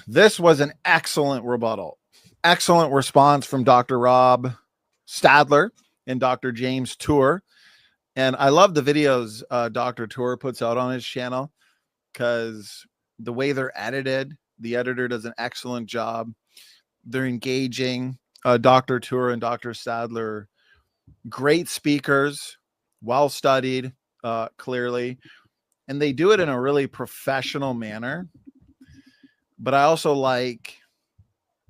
this was an excellent rebuttal. Excellent response from Dr. Rob Stadler and Dr. James Tour. And I love the videos Dr. Tour puts out on his channel because the way they're edited, the editor does an excellent job. They're engaging. Dr. Tour and Dr. Stadler, great speakers, well-studied, clearly. And they do it in a really professional manner. But I also like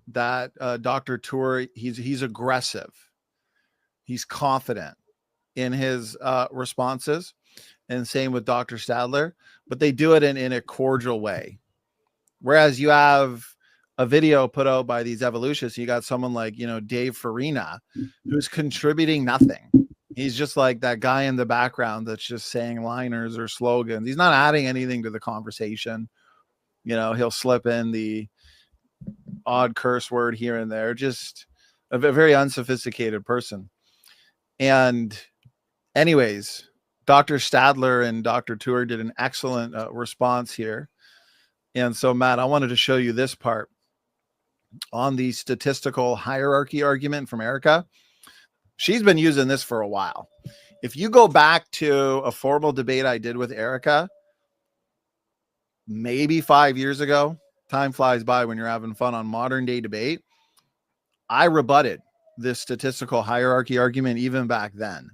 that Dr. Tour, he's aggressive. He's confident in his responses, and same with Dr. Stadler, but they do it in a cordial way. Whereas you have a video put out by these evolutionists, you got someone like, Dave Farina, who's contributing nothing. He's just like that guy in the background that's just saying liners or slogans. He's not adding anything to the conversation. He'll slip in the odd curse word here and there, just a very unsophisticated person. And anyways, Dr. Stadler and Dr. Tour did an excellent response here. And so, Matt, I wanted to show you this part on the statistical hierarchy argument from Erica. She's been using this for a while. If you go back to a formal debate I did with Erica, maybe 5 years ago, time flies by when you're having fun on modern day debate, I rebutted this statistical hierarchy argument even back then.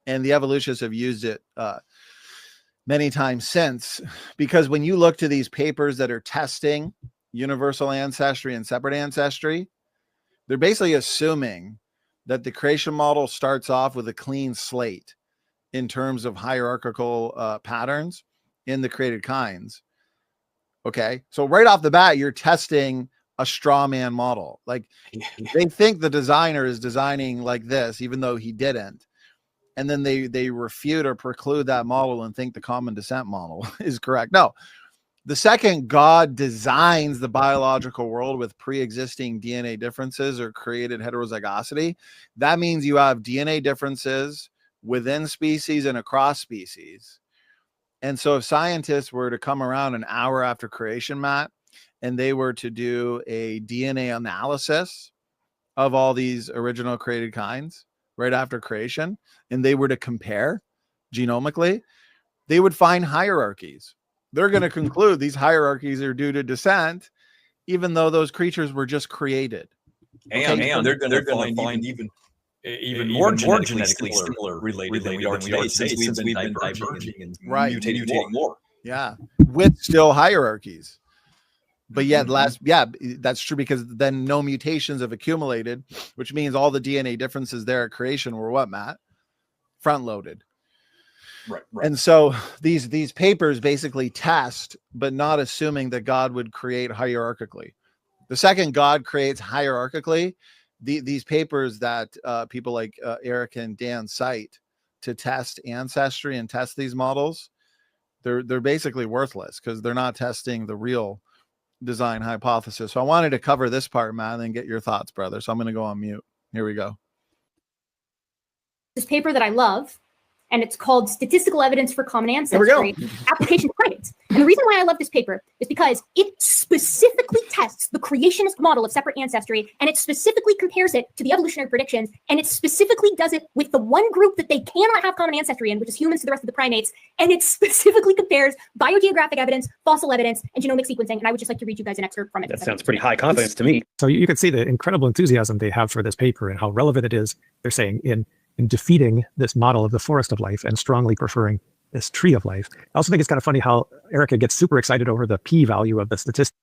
And the evolutionists have used it many times since, because when you look to these papers that are testing universal ancestry and separate ancestry, they're basically assuming that the creation model starts off with a clean slate in terms of hierarchical patterns in the created kinds. Okay. So right off the bat, you're testing a straw man model. Like they think the designer is designing like this, even though he didn't. And then they refute or preclude that model and think the common descent model is correct. No, the second God designs the biological world with pre-existing DNA differences or created heterozygosity, that means you have DNA differences within species and across species. And so if scientists were to come around an hour after creation, Matt, and they were to do a DNA analysis of all these original created kinds right after creation, and they were to compare genomically, they would find hierarchies. They're going to conclude these hierarchies are due to descent, even though those creatures were just created. And they're going to find even more genetically similar related than we are today, since we've been diverging and mutating more. Yeah, with still hierarchies. But yet that's true, because then no mutations have accumulated, which means all the DNA differences there at creation were what, Matt? Front loaded. Right. And so these papers basically test, but not assuming that God would create hierarchically. The second God creates hierarchically, these papers that people like Eric and Dan cite to test ancestry and test these models, they're basically worthless because they're not testing the real design hypothesis. So I wanted to cover this part, Matt, and then get your thoughts, brother. So I'm going to go on mute. Here we go. This paper that I love, and it's called Statistical Evidence for Common Ancestry, Application to Primates. And the reason why I love this paper is because it specifically tests the creationist model of separate ancestry, and it specifically compares it to the evolutionary predictions, and it specifically does it with the one group that they cannot have common ancestry in, which is humans to the rest of the primates, and it specifically compares biogeographic evidence, fossil evidence, and genomic sequencing. And I would just like to read you guys an excerpt from it. That sounds pretty high confidence to me. So you can see the incredible enthusiasm they have for this paper and how relevant it is, they're saying, in defeating this model of the forest of life and strongly preferring this tree of life. I also think it's kind of funny how Erica gets super excited over the p-value of the statistic.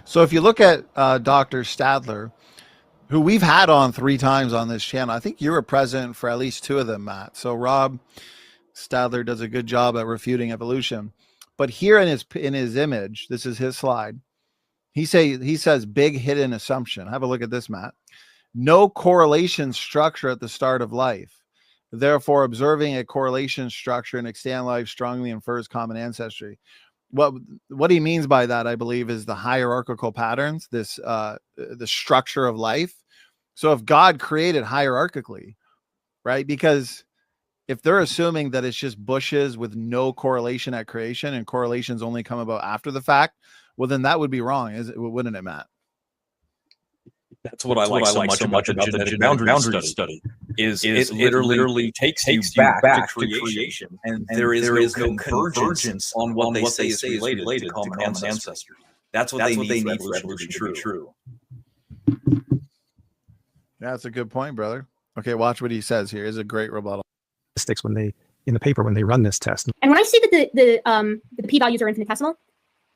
So if you look at Dr. Stadler, who we've had on 3 times on this channel, I think you were present for at least 2 of them, Matt. So Rob Stadler does a good job at refuting evolution. But here in his image, this is his slide, he says big hidden assumption. Have a look at this, Matt. No correlation structure at the start of life. Therefore, observing a correlation structure in extant life strongly infers common ancestry. What he means by that, I believe, is the hierarchical patterns, the structure of life. So if God created hierarchically, right? Because if they're assuming that it's just bushes with no correlation at creation and correlations only come about after the fact, well, then that would be wrong, wouldn't it, Matt? That's what I like so much about the genetic boundary study. Is it literally takes you back to creation, and there is no convergence on what they say is related to common ancestry. That's what they need for evolution to be true. Yeah, that's a good point, brother. Okay, watch what he says here. Is a great rebuttal. When they in the paper when they run this test. And when I say that the p-values are infinitesimal,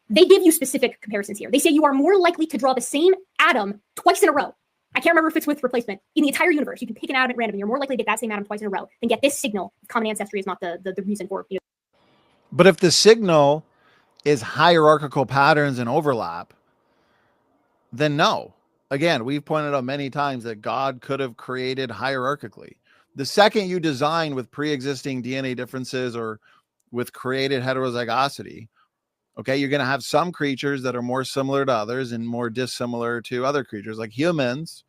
they give you specific comparisons here. They say you are more likely to draw the same atom twice in a row. I can't remember if it's with replacement. In the entire universe, you can pick an atom at random. You're more likely to get that same atom twice in a row than get this signal. Common ancestry is not the reason for it. But if the signal is hierarchical patterns and overlap, then no. Again, we've pointed out many times that God could have created hierarchically. The second you design with pre-existing DNA differences or with created heterozygosity, okay, you're going to have some creatures that are more similar to others and more dissimilar to other creatures. Like humans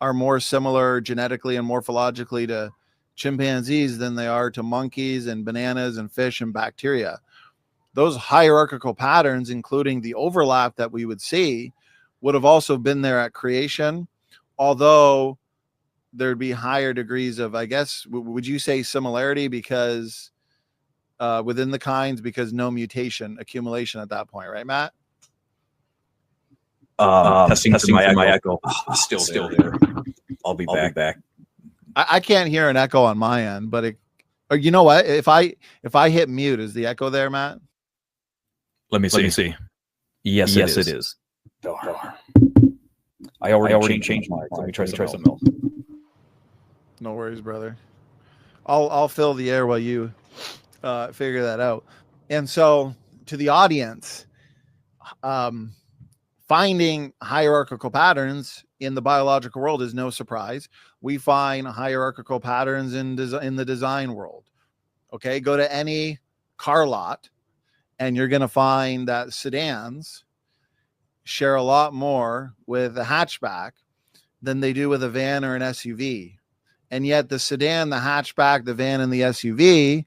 are more similar genetically and morphologically to chimpanzees than they are to monkeys and bananas and fish and bacteria. Those hierarchical patterns, including the overlap that we would see, would have also been there at creation, although there'd be higher degrees of, I guess, would you say similarity because within the kinds, because no mutation accumulation at that point, right, Matt? Testing my echo. Still there. I'll be back. I can't hear an echo on my end, but or you know what? If I hit mute, is the echo there, Matt? Let me see. Yes, it is. I already changed mine. Let me try something else. No worries, brother. I'll fill the air while you figure that out. And so to the audience, finding hierarchical patterns in the biological world is no surprise. We find hierarchical patterns in the design world. Okay, go to any car lot and you're going to find that sedans share a lot more with a hatchback than they do with a van or an SUV. And yet the sedan, the hatchback, the van, and the SUV,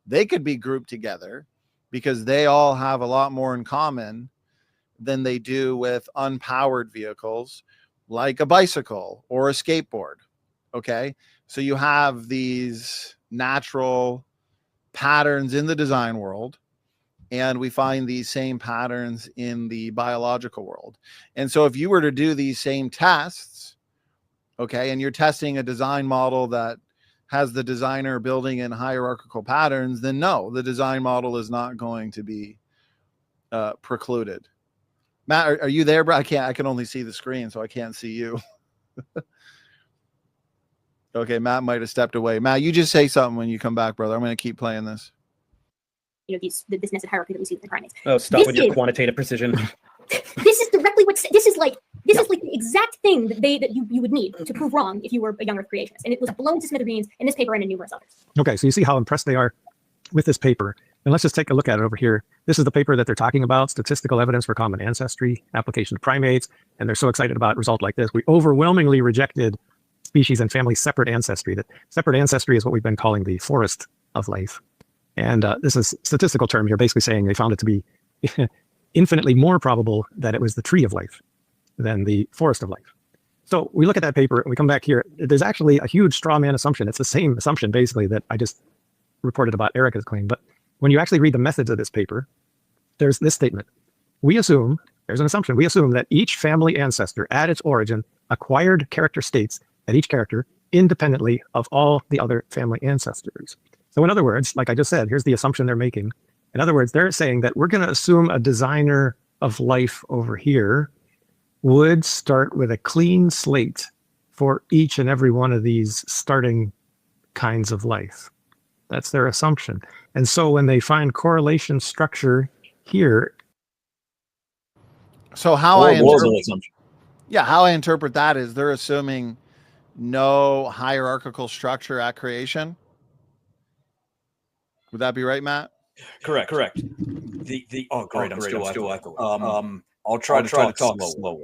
they could be grouped together because they all have a lot more in common than they do with unpowered vehicles like a bicycle or a skateboard. Okay, so you have these natural patterns in the design world, and we find these same patterns in the biological world. And so if you were to do these same tests, okay, and you're testing a design model that has the designer building in hierarchical patterns, then no, the design model is not going to be precluded. Matt, are you there, bro? I can only see the screen, so I can't see you. Okay, Matt might have stepped away. Matt, you just say something when you come back, brother. I'm going to keep playing this. You know, this nested hierarchy that we see with the primates. Oh, stop with your quantitative precision. This is directly this is like the exact thing that you would need to prove wrong if you were a young Earth creationist, and it was blown to smithereens in this paper and in numerous others. Okay, so you see how impressed they are with this paper, and let's just take a look at it over here. This is the paper that they're talking about: statistical evidence for common ancestry, application to primates, and they're so excited about a result like this. We overwhelmingly rejected species and family separate ancestry. That separate ancestry is what we've been calling the forest of life, and this is a statistical term here, basically saying they found it to be infinitely more probable that it was the tree of life than the forest of life. So we look at that paper and we come back here. There's actually a huge straw man assumption. It's the same assumption basically that I just reported about Erica's claim. But when you actually read the methods of this paper, there's this statement. We assume, there's an assumption, we assume that each family ancestor at its origin acquired character states at each character independently of all the other family ancestors. So in other words, like I just said, here's the assumption they're making. In other words, they're saying that we're going to assume a designer of life over here would start with a clean slate for each and every one of these starting kinds of life. That's their assumption. And so when they find correlation structure here. So how I interpret that is they're assuming no hierarchical structure at creation. Would that be right, Matt? Correct. Oh, great! I'm still echoing. I'll try to talk slower.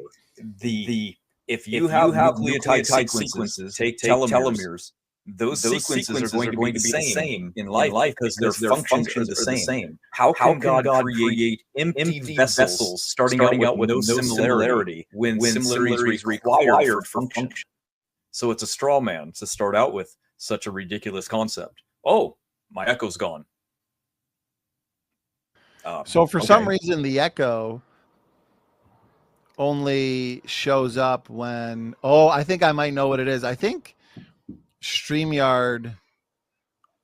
If you have nucleotide sequences, take telomeres, those sequences are going to be the same in life because their functions are the same. How can God create empty vessels starting out with no similarity when similarity is required for function? So it's a straw man to start out with such a ridiculous concept. Oh, my echo's gone. So for some reason, the echo only shows up when, I think I might know what it is. I think StreamYard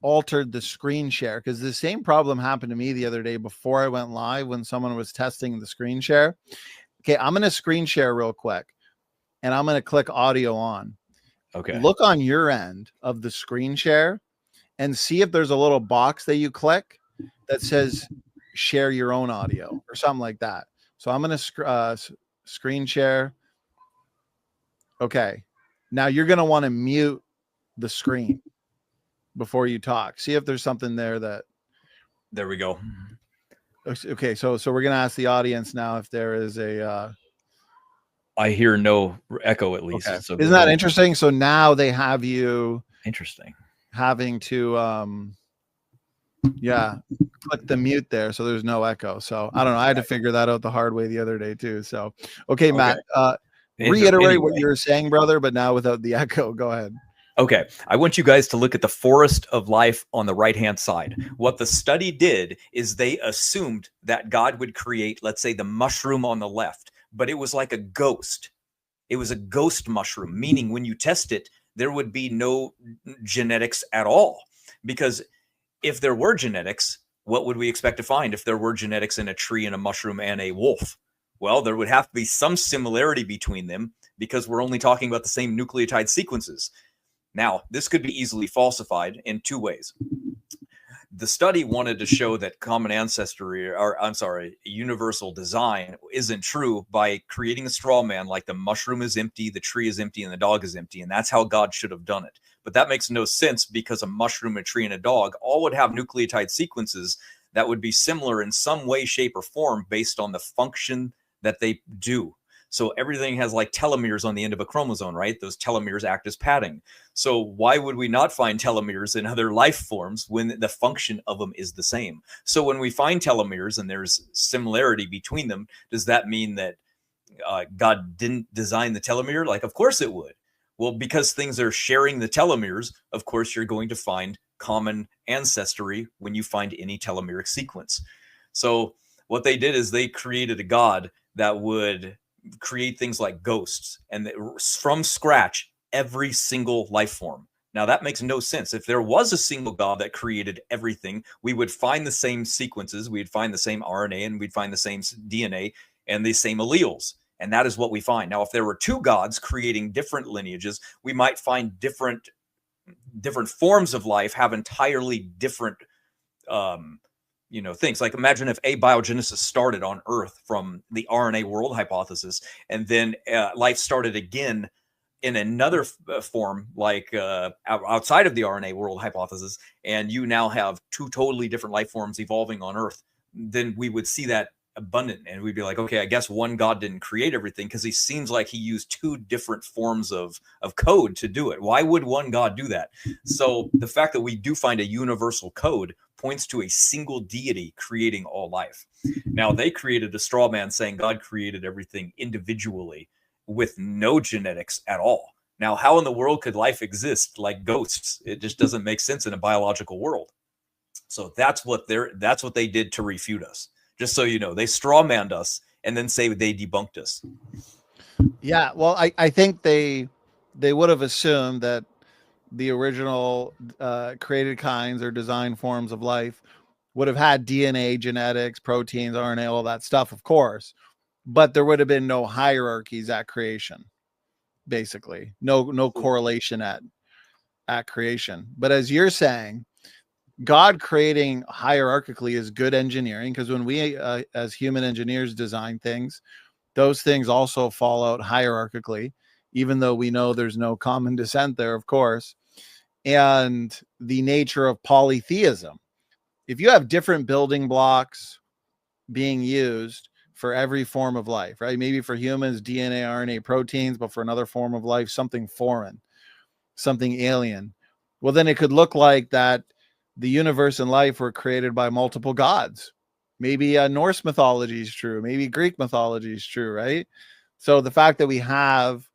altered the screen share, because the same problem happened to me the other day before I went live when someone was testing the screen share. Okay, I'm going to screen share real quick, and I'm going to click audio on. Okay. Look on your end of the screen share and see if there's a little box that you click that says share your own audio or something like that. So I'm going to screen share. Okay. Now you're going to want to mute the screen before you talk. See if there's something there that. There we go. Okay. So we're going to ask the audience now if there is a, I hear no echo, at least. Okay. So isn't that interesting? So now they have you having to, click the mute there. So there's no echo. So I don't know. I had to figure that out the hard way the other day too. So, okay, Matt, reiterate what you were saying, brother, but now without the echo. Go ahead. Okay. I want you guys to look at the forest of life on the right-hand side. What the study did is they assumed that God would create, let's say, the mushroom on the left, but it was like a ghost. It was a ghost mushroom, meaning when you test it, there would be no genetics at all. Because if there were genetics, what would we expect to find if there were genetics in a tree and a mushroom and a wolf? Well, there would have to be some similarity between them because we're only talking about the same nucleotide sequences. Now, this could be easily falsified in two ways. The study wanted to show that common ancestry, universal design isn't true by creating a straw man like the mushroom is empty, the tree is empty, and the dog is empty. And that's how God should have done it. But that makes no sense because a mushroom, a tree, and a dog all would have nucleotide sequences that would be similar in some way, shape, or form based on the function that they do. So everything has like telomeres on the end of a chromosome, right? Those telomeres act as padding. So why would we not find telomeres in other life forms when the function of them is the same? So when we find telomeres and there's similarity between them, does that mean that God didn't design the telomere? Like, of course it would. Well, because things are sharing the telomeres, of course, you're going to find common ancestry when you find any telomeric sequence. So what they did is they created a God that would create things like ghosts and from scratch every single life form. Now that makes no sense. If there was a single God that created everything, we would find the same sequences, we'd find the same RNA, and we'd find the same DNA and the same alleles. And that is what we find. Now, if there were two gods creating different lineages, we might find different forms of life have entirely different things. Like imagine if abiogenesis started on Earth from the RNA world hypothesis, and then life started again in another form, like outside of the RNA world hypothesis, and you now have two totally different life forms evolving on Earth, then we would see that abundant, and we'd be like, okay, I guess one God didn't create everything because he seems like he used two different forms of code to do it. Why would one God do that? So the fact that we do find a universal code points to a single deity creating all life. Now, they created a straw man saying God created everything individually with no genetics at all. Now, how in the world could life exist like ghosts? It just doesn't make sense in a biological world. So that's what they did to refute us. Just so you know, they strawmanned us and then say they debunked us. Yeah, well, I think they would have assumed that the original created kinds or design forms of life would have had DNA, genetics, proteins, RNA, all that stuff, of course, but there would have been no hierarchies at creation, basically. No correlation at creation. But as you're saying, God creating hierarchically is good engineering, because when we as human engineers design things, those things also fall out hierarchically, even though we know there's no common descent there, of course. And the nature of polytheism, if you have different building blocks being used for every form of life, right? Maybe for humans, DNA, RNA, proteins, but for another form of life, something foreign, something alien. Well, then it could look like that the universe and life were created by multiple gods. Maybe Norse mythology is true. Maybe Greek mythology is true, right? So the fact that we have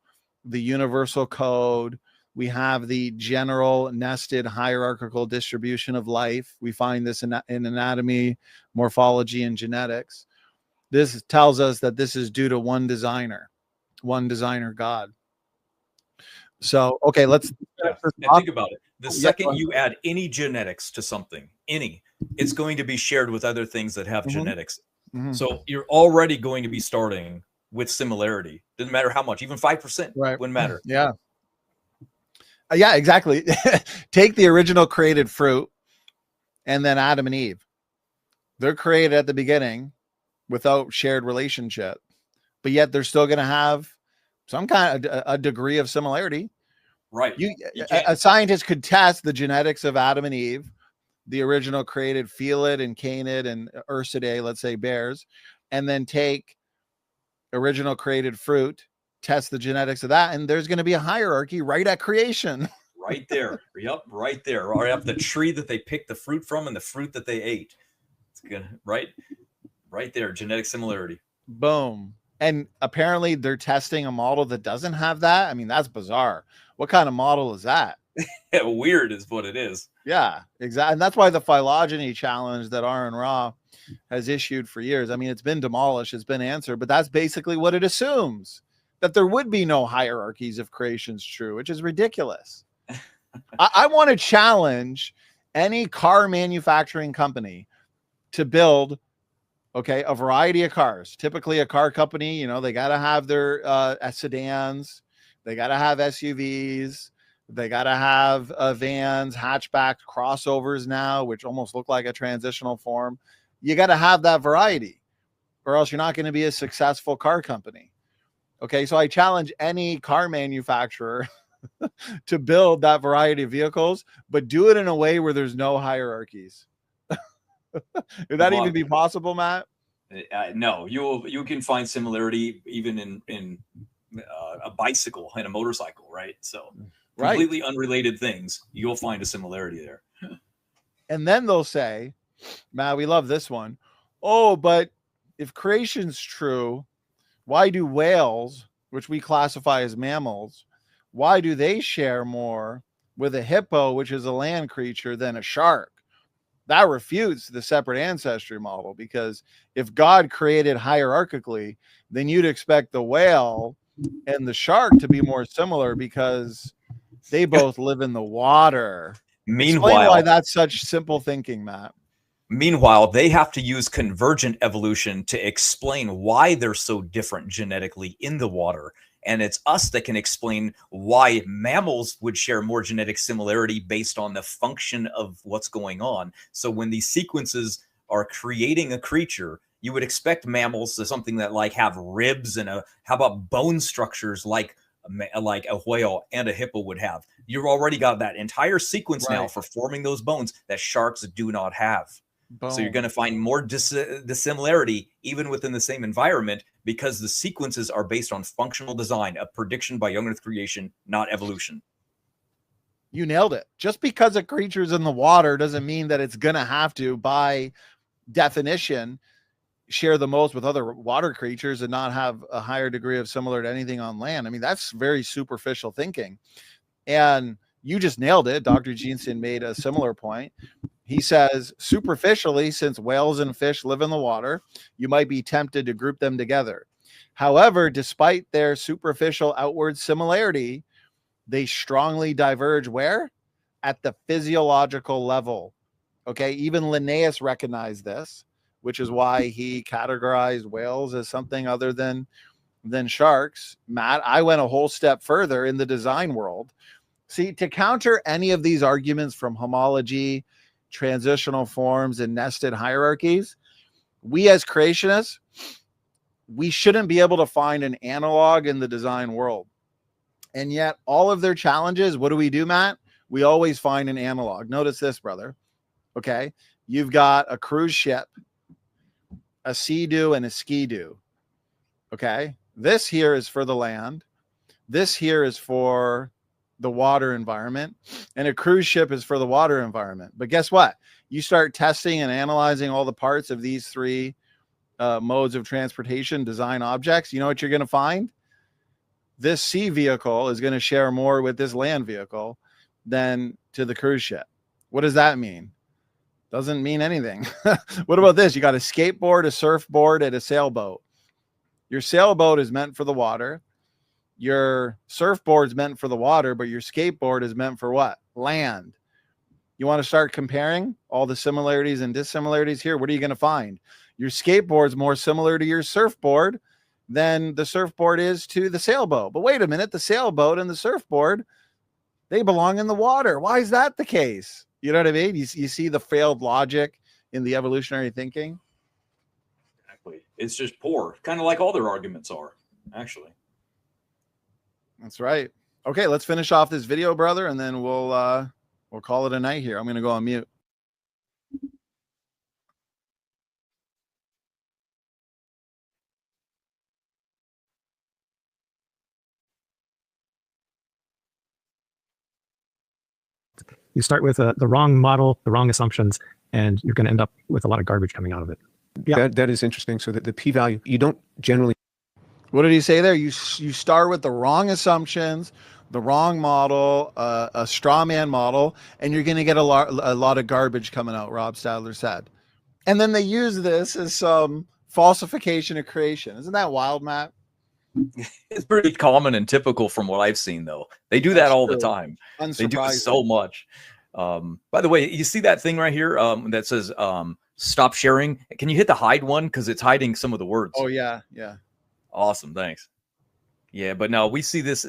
the universal code, we have the general nested hierarchical distribution of life. We find this in anatomy, morphology, and genetics. This tells us that this is due to one designer God. So, okay, let's and think about it. The second you add any genetics to something, it's going to be shared with other things that have genetics. So you're already going to be starting with similarity. Doesn't matter how much, even 5% wouldn't matter. Yeah, exactly. Take the original created fruit and then Adam and Eve. They're created at the beginning without shared relationship, but yet they're still going to have some kind of a degree of similarity. Right. A scientist could test the genetics of Adam and Eve, the original created Felid and Canid and Ursidae, let's say bears, and then take original created fruit, test the genetics of that, and there's going to be a hierarchy right at creation. Right there. Yep, right there. Right up the tree that they picked the fruit from and the fruit that they ate. It's good, right there, genetic similarity. Boom. And apparently they're testing a model that doesn't have that. I mean, that's bizarre. What kind of model is that? Yeah, weird is what it is. Yeah, exactly. And that's why the phylogeny challenge that Aaron Ra has issued for years. I mean, it's been demolished, it's been answered, but that's basically what it assumes, that there would be no hierarchies if creation's true, which is ridiculous. I want to challenge any car manufacturing company to build a variety of cars. Typically a car company, they got to have their sedans, they got to have SUVs, they got to have vans, hatchback, crossovers now, which almost look like a transitional form. You got to have that variety or else you're not going to be a successful car company. Okay, so I challenge any car manufacturer to build that variety of vehicles, but do it in a way where there's no hierarchies. Would that even be possible, Matt? No, you can find similarity even in a bicycle and a motorcycle, right? So completely unrelated things, you'll find a similarity there. And then they'll say, Matt, we love this one. Oh, but if creation's true, why do whales, which we classify as mammals, why do they share more with a hippo, which is a land creature, than a shark? That refutes the separate ancestry model, because if God created hierarchically, then you'd expect the whale and the shark to be more similar because they both live in the water. Meanwhile, explain why that's such simple thinking, Matt. Meanwhile, they have to use convergent evolution to explain why they're so different genetically in the water. And it's us that can explain why mammals would share more genetic similarity based on the function of what's going on. So when these sequences are creating a creature, you would expect mammals to something that like have ribs and how about bone structures like a whale and a hippo would have. You've already got that entire sequence now for forming those bones that sharks do not have. Boom. So you're going to find more dissimilarity even within the same environment, because the sequences are based on functional design, a prediction by young earth creation, not evolution. You nailed it. Just because a creature's in the water doesn't mean that it's going to have to, by definition, share the most with other water creatures and not have a higher degree of similar to anything on land. I mean, that's very superficial thinking. And you just nailed it. Dr. Jensen made a similar point. He says, superficially, since whales and fish live in the water, you might be tempted to group them together. However, despite their superficial outward similarity, they strongly diverge where? At the physiological level. Okay, even Linnaeus recognized this, which is why he categorized whales as something other than sharks. Matt, I went a whole step further in the design world. See, to counter any of these arguments from homology, transitional forms, and nested hierarchies, we as creationists, we shouldn't be able to find an analog in the design world. And yet all of their challenges, what do, Matt? We always find an analog. Notice this, brother. Okay, you've got a cruise ship, a sea-doo, and a ski-doo. Okay, this here is for the land. This here is for the water environment, and a cruise ship is for the water environment. But guess what? You start testing and analyzing all the parts of these three modes of transportation, design objects. You know what you're going to find? This sea vehicle is going to share more with this land vehicle than to the cruise ship. What does that mean? Doesn't mean anything. What about this? You got a skateboard, a surfboard, and a sailboat. Your sailboat is meant for the water. Your surfboard is meant for the water, but your skateboard is meant for what? Land. You want to start comparing all the similarities and dissimilarities here? What are you going to find? Your skateboard is more similar to your surfboard than the surfboard is to the sailboat. But wait a minute, the sailboat and the surfboard, they belong in the water. Why is that the case? You know what I mean? You see the failed logic in the evolutionary thinking? Exactly. It's just poor, kind of like all their arguments are, actually. That's right. Okay, let's finish off this video, brother, and then we'll call it a night here. I'm going to go on mute. You start with the wrong model, the wrong assumptions, and you're going to end up with a lot of garbage coming out of it. Yeah, that is interesting. So that the p-value, you don't generally. What did he say there? You start with the wrong assumptions, the wrong model, a straw man model, and you're going to get a lot of garbage coming out, Rob Stadler said. And then they use this as some falsification of creation. Isn't that wild, Matt? It's pretty common and typical from what I've seen, though. They do that all the time. They do it so much. By the way, you see that thing right here that says stop sharing? Can you hit the hide one? Because it's hiding some of the words. Oh, yeah. Yeah. Awesome. Thanks. Yeah, but no, we see this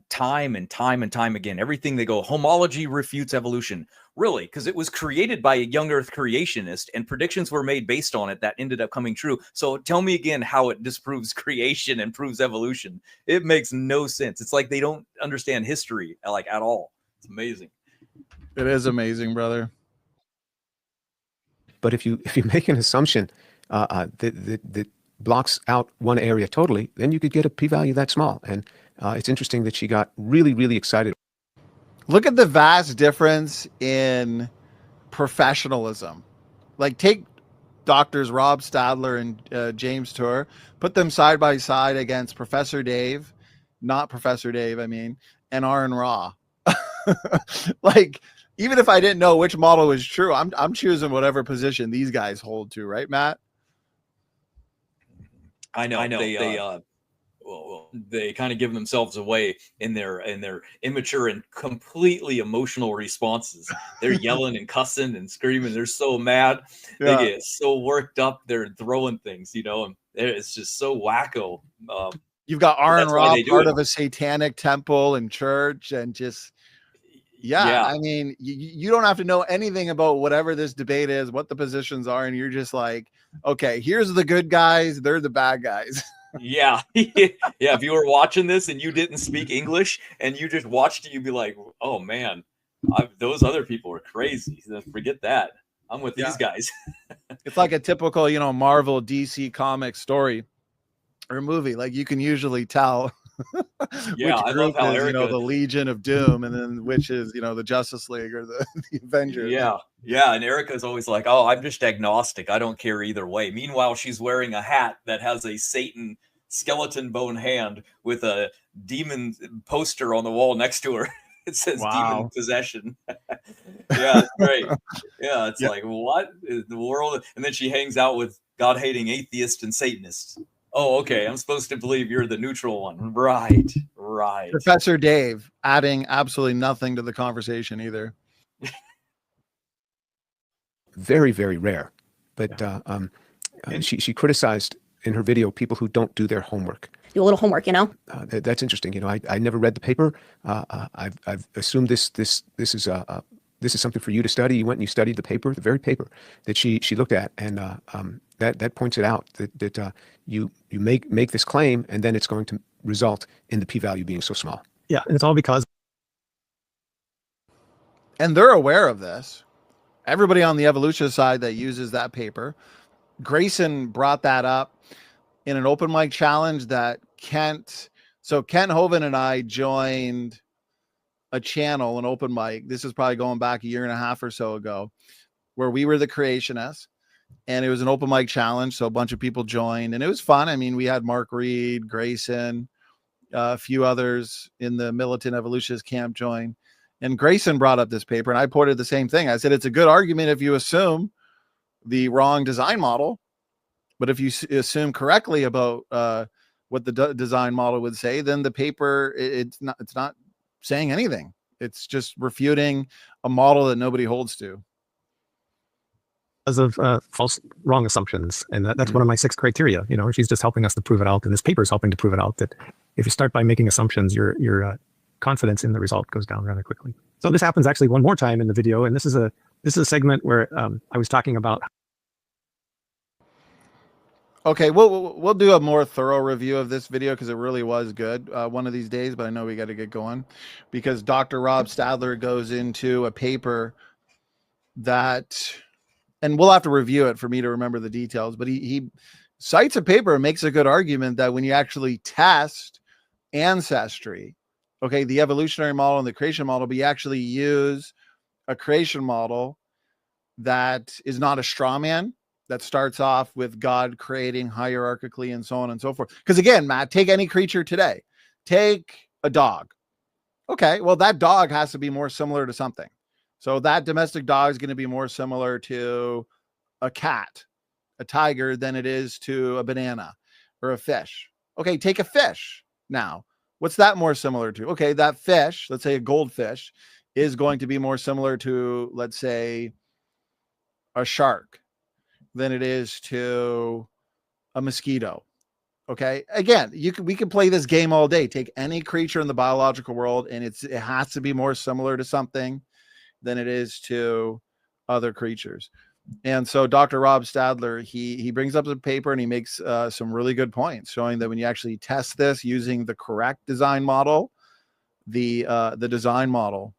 time and time and time again. Everything they go, homology refutes evolution. Really? Because it was created by a young earth creationist and predictions were made based on it that ended up coming true. So tell me again how it disproves creation and proves evolution. It makes no sense. It's like they don't understand history like at all. It's amazing. It is amazing, brother. But if you make an assumption that blocks out one area totally, then you could get a p-value that small. And it's interesting that she got really, really excited. Look at the vast difference in professionalism. Like take doctors Rob Stadler and James Tour, put them side by side against Professor Dave, not Professor Dave, I mean, and Aaron Ra. Like, even if I didn't know which model was true, I'm choosing whatever position these guys hold to, right, Matt? I know. They kind of give themselves away in their immature and completely emotional responses. They're yelling and cussing and screaming. They're so mad. Yeah. They get so worked up. They're throwing things, and it's just so wacko. You've got Aaron Ra, part of a satanic temple and church, and just yeah. I mean, you don't have to know anything about whatever this debate is, what the positions are, and you're just like, okay, here's the good guys, they're the bad guys. Yeah. If you were watching this and you didn't speak English and you just watched it, you'd be like, oh man, those other people are crazy. Forget that. I'm with these guys. It's like a typical, Marvel DC comic story or movie. Like you can usually tell yeah, which group is, the Legion of Doom, and then which is, the Justice League or the Avengers. Yeah. And Erica's always like, oh, I'm just agnostic. I don't care either way. Meanwhile, she's wearing a hat that has a Satan skeleton bone hand with a demon poster on the wall next to her. It says demon possession. Yeah, it's great. Yeah, it's like, what is the world? And then she hangs out with God-hating atheists and Satanists. Oh, okay. I'm supposed to believe you're the neutral one. Right. Professor Dave adding absolutely nothing to the conversation either. Very, very rare. But she criticized in her video people who don't do their homework. Do a little homework, That's interesting. I never read the paper. I've assumed this is something for you to study. You went and you studied the paper, the very paper that she looked at, and that points it out that you make this claim, and then it's going to result in the p-value being so small. Yeah, and it's all because. And they're aware of this. Everybody on the evolution side that uses that paper. Grayson brought that up in an open mic challenge that Kent Hovind and I joined a channel, an open mic. This is probably going back a year and a half or so ago, where we were the Creationists, and it was an open mic challenge. So a bunch of people joined, and it was fun. I mean, we had Mark Reed, Grayson, a few others in the militant evolutionist camp join. And Grayson brought up this paper, and I pointed the same thing. I said, it's a good argument if you assume the wrong design model, but if you assume correctly about what the design model would say, then the paper, it's not saying anything. It's just refuting a model that nobody holds to. Because of wrong assumptions. And that's one of my 6 criteria. You know, she's just helping us to prove it out. And this paper is helping to prove it out, that if you start by making assumptions, your confidence in the result goes down rather quickly. So this happens actually one more time in the video. And this is a segment where I was talking about. Okay, we'll do a more thorough review of this video because it really was good one of these days, but I know we got to get going because Dr. Rob Stadler goes into a paper that, and we'll have to review it for me to remember the details, but he cites a paper and makes a good argument that when you actually test ancestry, okay, the evolutionary model and the creation model, but you actually use a creation model that is not a straw man, that starts off with God creating hierarchically and so on and so forth. Because again, Matt, take any creature today. Take a dog. Okay, well, that dog has to be more similar to something. So that domestic dog is going to be more similar to a cat, a tiger, than it is to a banana or a fish. Okay, take a fish now. What's that more similar to? Okay, that fish, let's say a goldfish, is going to be more similar to, let's say, a shark than it is to a mosquito. Okay. Again, we can play this game all day. Take any creature in the biological world, and it has to be more similar to something than it is to other creatures. And so Dr. Rob Stadler, he brings up the paper and he makes some really good points showing that when you actually test this using the correct design model, the design model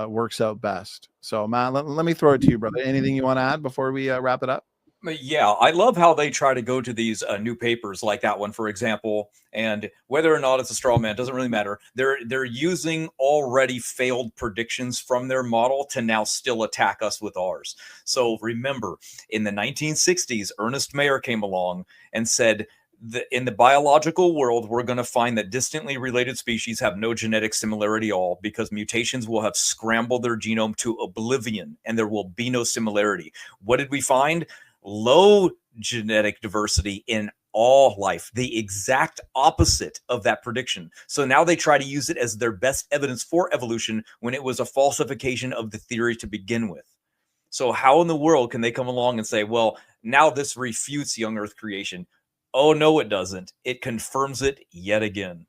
works out best. So Matt, let me throw it to you, brother. Anything you want to add before we wrap it up? Yeah, I love how they try to go to these new papers like that one, for example, and whether or not it's a straw man doesn't really matter. They're using already failed predictions from their model to now still attack us with ours. So remember, in the 1960s, Ernest Mayr came along and said, in the biological world, we're going to find that distantly related species have no genetic similarity at all because mutations will have scrambled their genome to oblivion and there will be no similarity. What did we find? Low genetic diversity in all life, the exact opposite of that prediction. So now they try to use it as their best evidence for evolution when it was a falsification of the theory to begin with. So how in the world can they come along and say, well, now this refutes young Earth creation? Oh, no, it doesn't. It confirms it yet again.